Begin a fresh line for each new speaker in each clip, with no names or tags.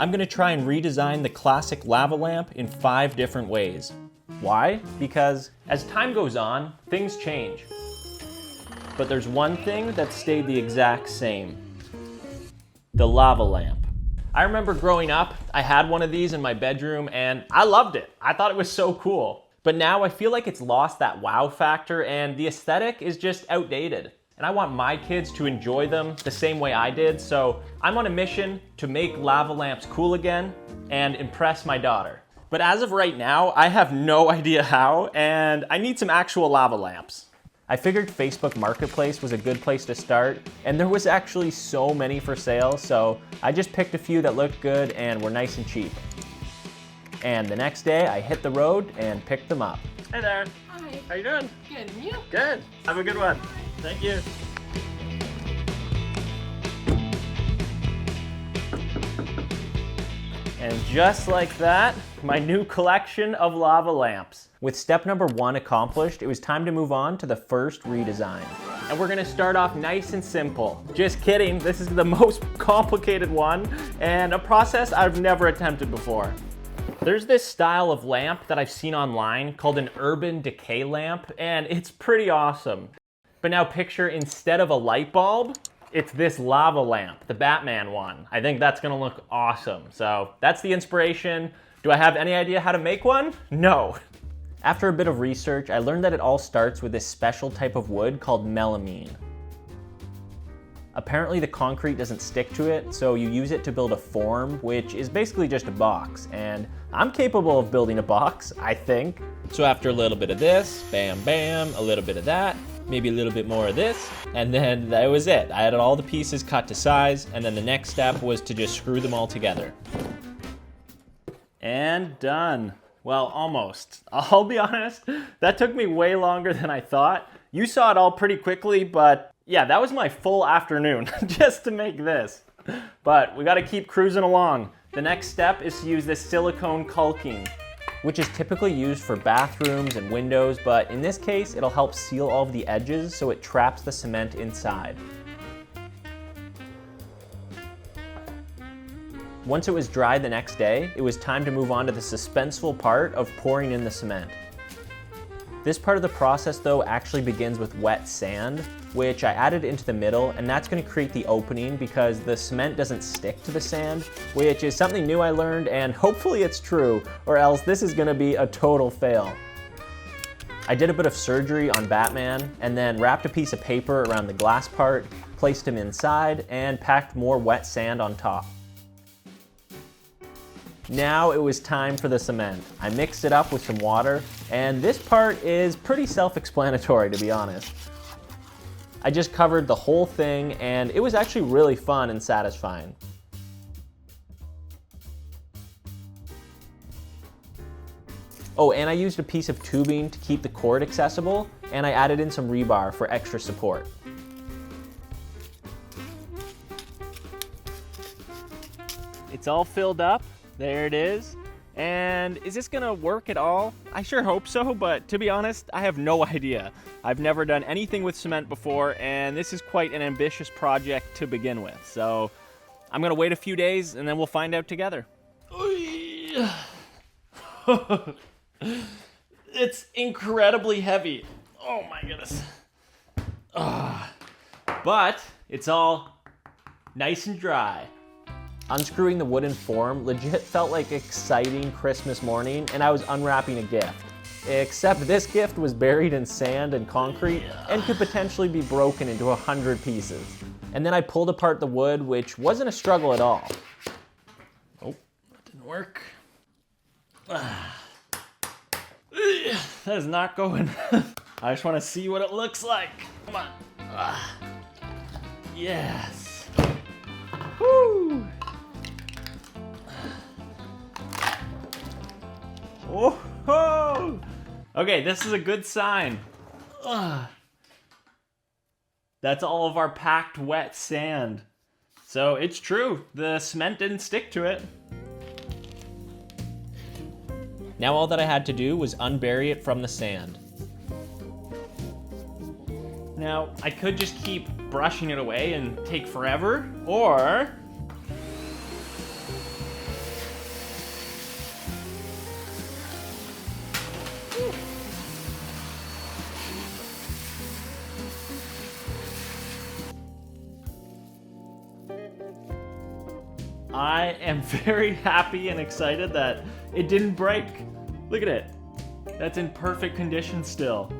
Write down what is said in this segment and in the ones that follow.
I'm gonna try and redesign the classic lava lamp in 5 different ways. Why? Because as time goes on, things change. But there's one thing that stayed the exact same: the lava lamp. I remember growing up, I had one of these in my bedroom and I loved it. I thought it was so cool. But now I feel like it's lost that wow factor and the aesthetic is just outdated. And I want my kids to enjoy them the same way I did, so I'm on a mission to make lava lamps cool again and impress my daughter. But as of right now, I have no idea how, and I need some actual lava lamps. I figured Facebook Marketplace was a good place to start, and there was actually so many for sale, so I just picked a few that looked good and were nice and cheap. And the next day, I hit the road and picked them up. Hey there.
Hi.
How you doing?
Good, and you?
Good. Have a good one. Thank you. And just like that, my new collection of lava lamps. With step number 1 accomplished, it was time to move on to the first redesign. And we're gonna start off nice and simple. Just kidding, this is the most complicated one and a process I've never attempted before. There's this style of lamp that I've seen online called an urban decay lamp, and it's pretty awesome. But now picture, instead of a light bulb, it's this lava lamp, the Batman one. I think that's gonna look awesome. So that's the inspiration. Do I have any idea how to make one? No. After a bit of research, I learned that it all starts with this special type of wood called melamine. Apparently the concrete doesn't stick to it, so you use it to build a form, which is basically just a box. And I'm capable of building a box, I think. So after a little bit of this, bam, bam, a little bit of that, maybe a little bit more of this, and then that was it. I had all the pieces cut to size, and then the next step was to just screw them all together. And done. Well, almost. I'll be honest, that took me way longer than I thought. You saw it all pretty quickly, but yeah, that was my full afternoon just to make this. But we gotta keep cruising along. The next step is to use this silicone caulking, which is typically used for bathrooms and windows, but in this case, it'll help seal all of the edges so it traps the cement inside. Once it was dry the next day, it was time to move on to the suspenseful part of pouring in the cement. This part of the process though actually begins with wet sand, which I added into the middle, and that's gonna create the opening because the cement doesn't stick to the sand, which is something new I learned, and hopefully it's true, or else this is gonna be a total fail. I did a bit of surgery on Batman, and then wrapped a piece of paper around the glass part, placed him inside, and packed more wet sand on top. Now it was time for the cement. I mixed it up with some water, and this part is pretty self-explanatory, to be honest. I just covered the whole thing, and it was actually really fun and satisfying. Oh, and I used a piece of tubing to keep the cord accessible, and I added in some rebar for extra support. It's all filled up. There it is. And is this gonna work at all? I sure hope so, but to be honest, I have no idea. I've never done anything with cement before, and this is quite an ambitious project to begin with. So I'm gonna wait a few days and then we'll find out together. It's incredibly heavy. Oh my goodness. But it's all nice and dry. Unscrewing the wooden form legit felt like exciting Christmas morning, and I was unwrapping a gift. Except this gift was buried in sand and concrete and could potentially be broken into 100 pieces. And then I pulled apart the wood, which wasn't a struggle at all. Oh, that didn't work. That is not going. I just want to see what it looks like. Come on. Yes. Woo! Oh, okay, this is a good sign. That's all of our packed wet sand. So it's true, the cement didn't stick to it. Now all that I had to do was unbury it from the sand. Now, I could just keep brushing it away and take forever, or I am very happy and excited that it didn't break. Look at it. That's in perfect condition still.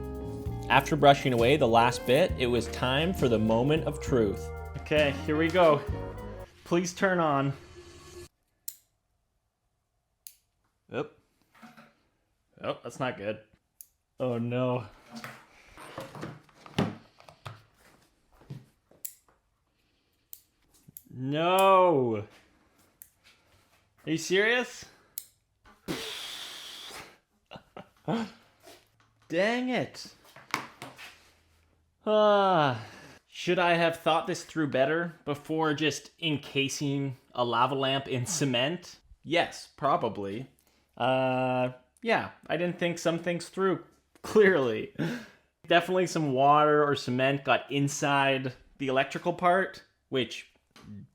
After brushing away the last bit, it was time for the moment of truth. Okay, here we go. Please turn on. Oop. Oh, that's not good. Oh no. No. Are you serious? Dang it. Should I have thought this through better before just encasing a lava lamp in cement? Yes, probably. Yeah, I didn't think some things through clearly. Definitely some water or cement got inside the electrical part, which,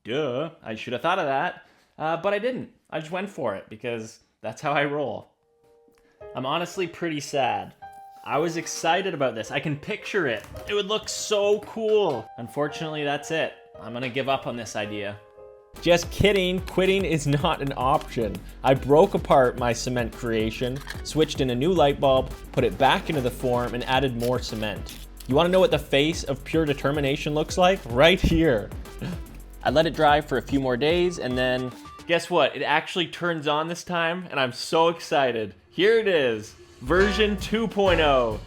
duh, I should have thought of that. But I didn't. I just went for it because that's how I roll. I'm honestly pretty sad. I was excited about this. I can picture it. It would look so cool. Unfortunately, that's it. I'm gonna give up on this idea. Just kidding, quitting is not an option. I broke apart my cement creation, switched in a new light bulb, put it back into the form, and added more cement. You wanna know what the face of pure determination looks like? Right here. I let it dry for a few more days, and then guess what? It actually turns on this time, and I'm so excited. Here it is, version 2.0.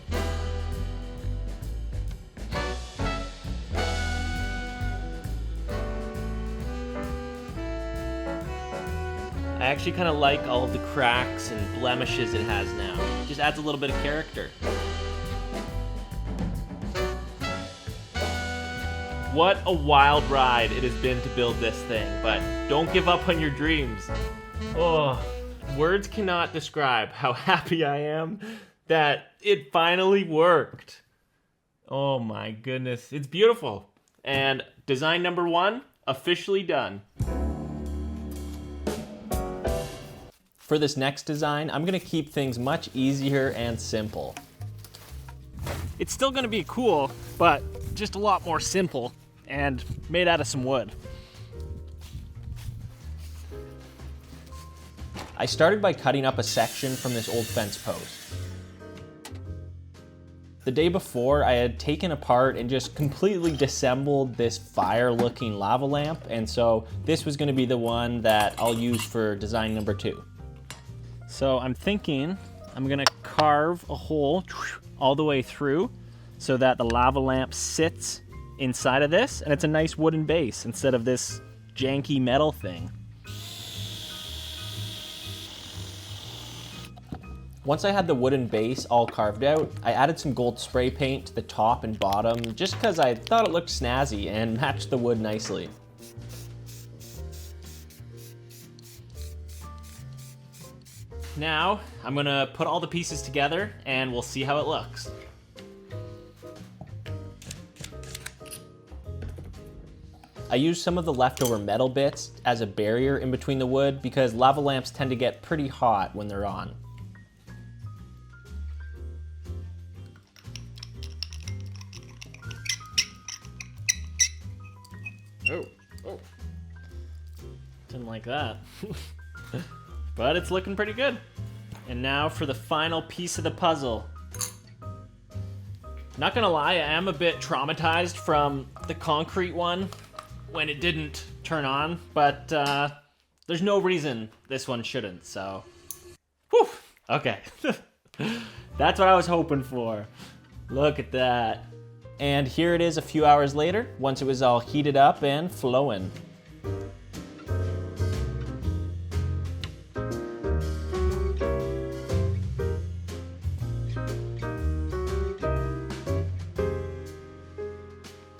I actually kind of like all of the cracks and blemishes it has now. It just adds a little bit of character. What a wild ride it has been to build this thing, but don't give up on your dreams. Oh, words cannot describe how happy I am that it finally worked. Oh my goodness, it's beautiful. And design number 1, officially done. For this next design, I'm gonna keep things much easier and simple. It's still gonna be cool, but just a lot more simple and made out of some wood. I started by cutting up a section from this old fence post. The day before, I had taken apart and just completely disassembled this fire-looking lava lamp, and so this was gonna be the one that I'll use for design number 2. So I'm thinking I'm gonna carve a hole all the way through so that the lava lamp sits inside of this, and it's a nice wooden base instead of this janky metal thing. Once I had the wooden base all carved out, I added some gold spray paint to the top and bottom just because I thought it looked snazzy and matched the wood nicely. Now, I'm gonna put all the pieces together and we'll see how it looks. I used some of the leftover metal bits as a barrier in between the wood because lava lamps tend to get pretty hot when they're on. Oh. Didn't like that. But it's looking pretty good. And now for the final piece of the puzzle. Not gonna lie, I am a bit traumatized from the concrete one when it didn't turn on, but there's no reason this one shouldn't, so. Whew, okay. That's what I was hoping for. Look at that. And here it is a few hours later, once it was all heated up and flowing.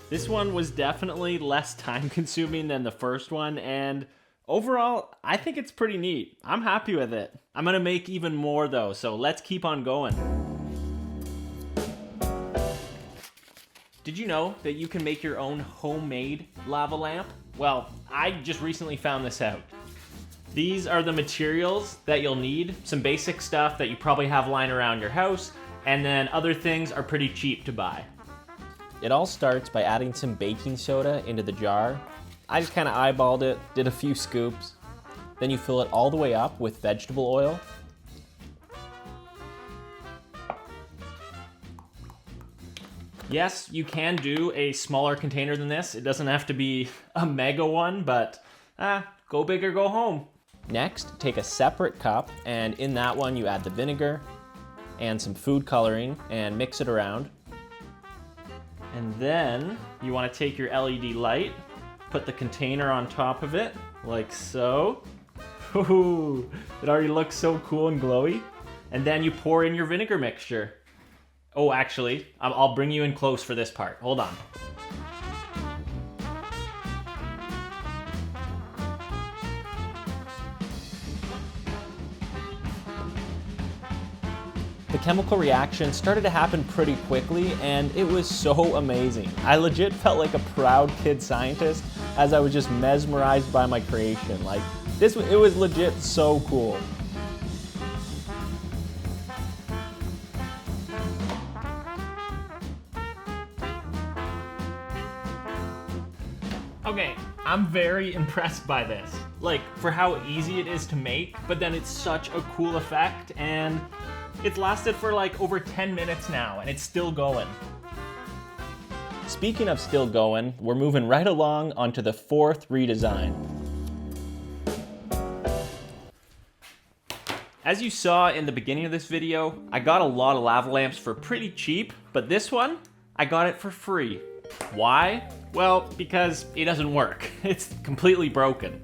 This one was definitely less time consuming than the first one, and overall, I think it's pretty neat. I'm happy with it. I'm gonna make even more though, so let's keep on going. Did you know that you can make your own homemade lava lamp? Well, I just recently found this out. These are the materials that you'll need, some basic stuff that you probably have lying around your house, and then other things are pretty cheap to buy. It all starts by adding some baking soda into the jar, I just kind of eyeballed it, did a few scoops. Then you fill it all the way up with vegetable oil. Yes, you can do a smaller container than this. It doesn't have to be a mega one, but go big or go home. Next, take a separate cup, and in that one you add the vinegar and some food coloring and mix it around. And then you want to take your LED light, put the container on top of it, like so. Ooh, it already looks so cool and glowy. And then you pour in your vinegar mixture. Oh, actually, I'll bring you in close for this part. Hold on. The chemical reaction started to happen pretty quickly, and it was so amazing. I legit felt like a proud kid scientist as I was just mesmerized by my creation. Like, it was legit so cool. Okay, I'm very impressed by this. Like, for how easy it is to make, but then it's such a cool effect, and it's lasted for like over 10 minutes now, and it's still going. Speaking of still going, we're moving right along onto the fourth redesign. As you saw in the beginning of this video, I got a lot of lava lamps for pretty cheap, but this one, I got it for free. Why? Well, because it doesn't work. It's completely broken.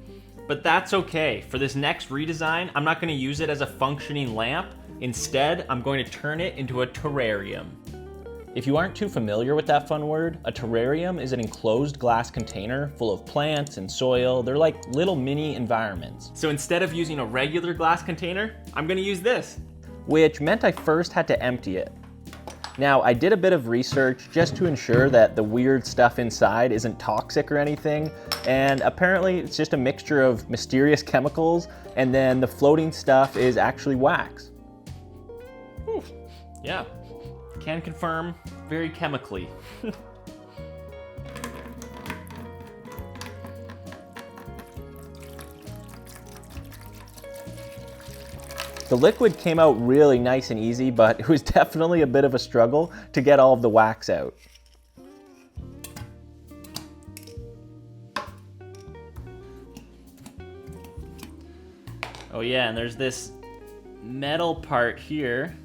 But that's okay. For this next redesign, I'm not going to use it as a functioning lamp. Instead, I'm going to turn it into a terrarium. If you aren't too familiar with that fun word, a terrarium is an enclosed glass container full of plants and soil. They're like little mini environments. So instead of using a regular glass container, I'm going to use this. Which meant I first had to empty it. Now, I did a bit of research just to ensure that the weird stuff inside isn't toxic or anything, and apparently it's just a mixture of mysterious chemicals, and then the floating stuff is actually wax. Whew. Yeah, can confirm, very chemically. The liquid came out really nice and easy, but it was definitely a bit of a struggle to get all of the wax out. Oh yeah, and there's this metal part here.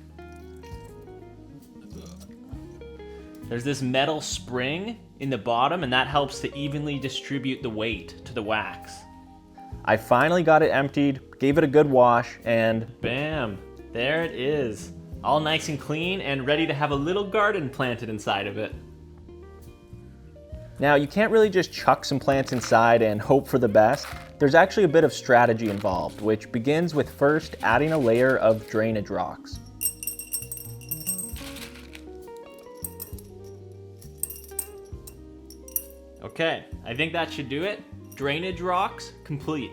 There's this metal spring in the bottom, and that helps to evenly distribute the weight to the wax. I finally got it emptied, gave it a good wash, and bam, there it is. All nice and clean and ready to have a little garden planted inside of it. Now, you can't really just chuck some plants inside and hope for the best. There's actually a bit of strategy involved, which begins with first adding a layer of drainage rocks. Okay, I think that should do it. Drainage rocks complete.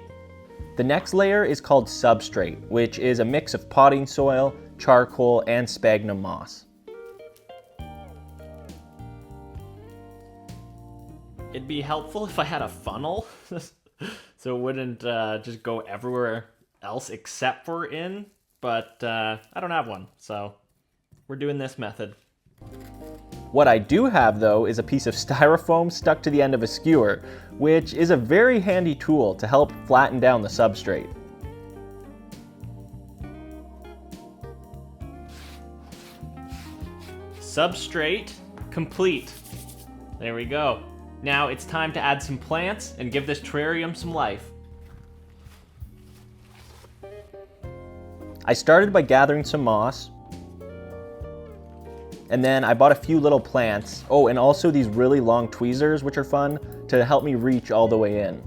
The next layer is called substrate, which is a mix of potting soil, charcoal, and sphagnum moss. It'd be helpful if I had a funnel, so it wouldn't just go everywhere else except for in, but I don't have one, so we're doing this method. What I do have, though, is a piece of styrofoam stuck to the end of a skewer, which is a very handy tool to help flatten down the substrate. Substrate complete. There we go. Now it's time to add some plants and give this terrarium some life. I started by gathering some moss, and then I bought a few little plants. Oh, and also these really long tweezers, which are fun to help me reach all the way in.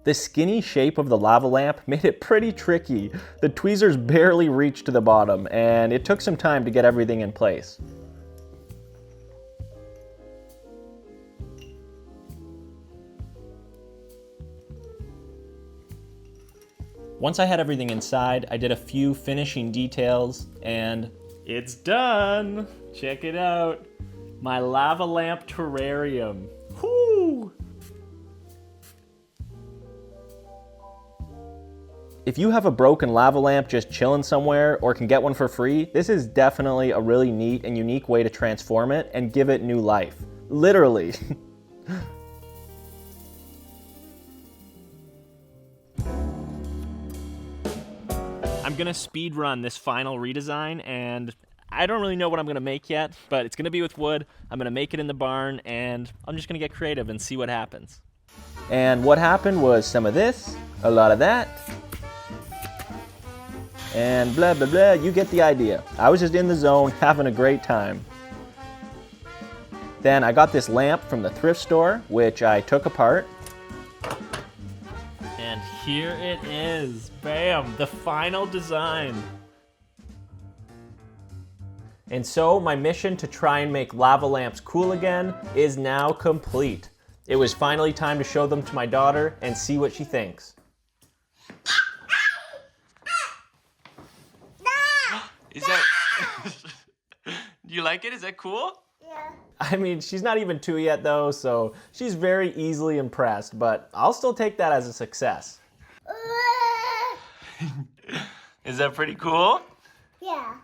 The skinny shape of the lava lamp made it pretty tricky. The tweezers barely reached to the bottom, and it took some time to get everything in place. Once I had everything inside, I did a few finishing details and it's done. Check it out. My lava lamp terrarium. Whoo! If you have a broken lava lamp just chilling somewhere or can get one for free, this is definitely a really neat and unique way to transform it and give it new life. Literally. I'm gonna speed run this final redesign, and I don't really know what I'm gonna make yet, but it's gonna be with wood. I'm gonna make it in the barn, and I'm just gonna get creative and see what happens. And what happened was some of this, a lot of that, and blah, blah, blah. You get the idea. I was just in the zone, having a great time. Then I got this lamp from the thrift store, which I took apart. And here it is. Bam, the final design. And so my mission to try and make lava lamps cool again is now complete. It was finally time to show them to my daughter and see what she thinks. Is that... Do you like it? Is that cool?
Yeah.
I mean, she's not even 2 yet though, so she's very easily impressed, but I'll still take that as a success. Is that pretty cool?
Yeah.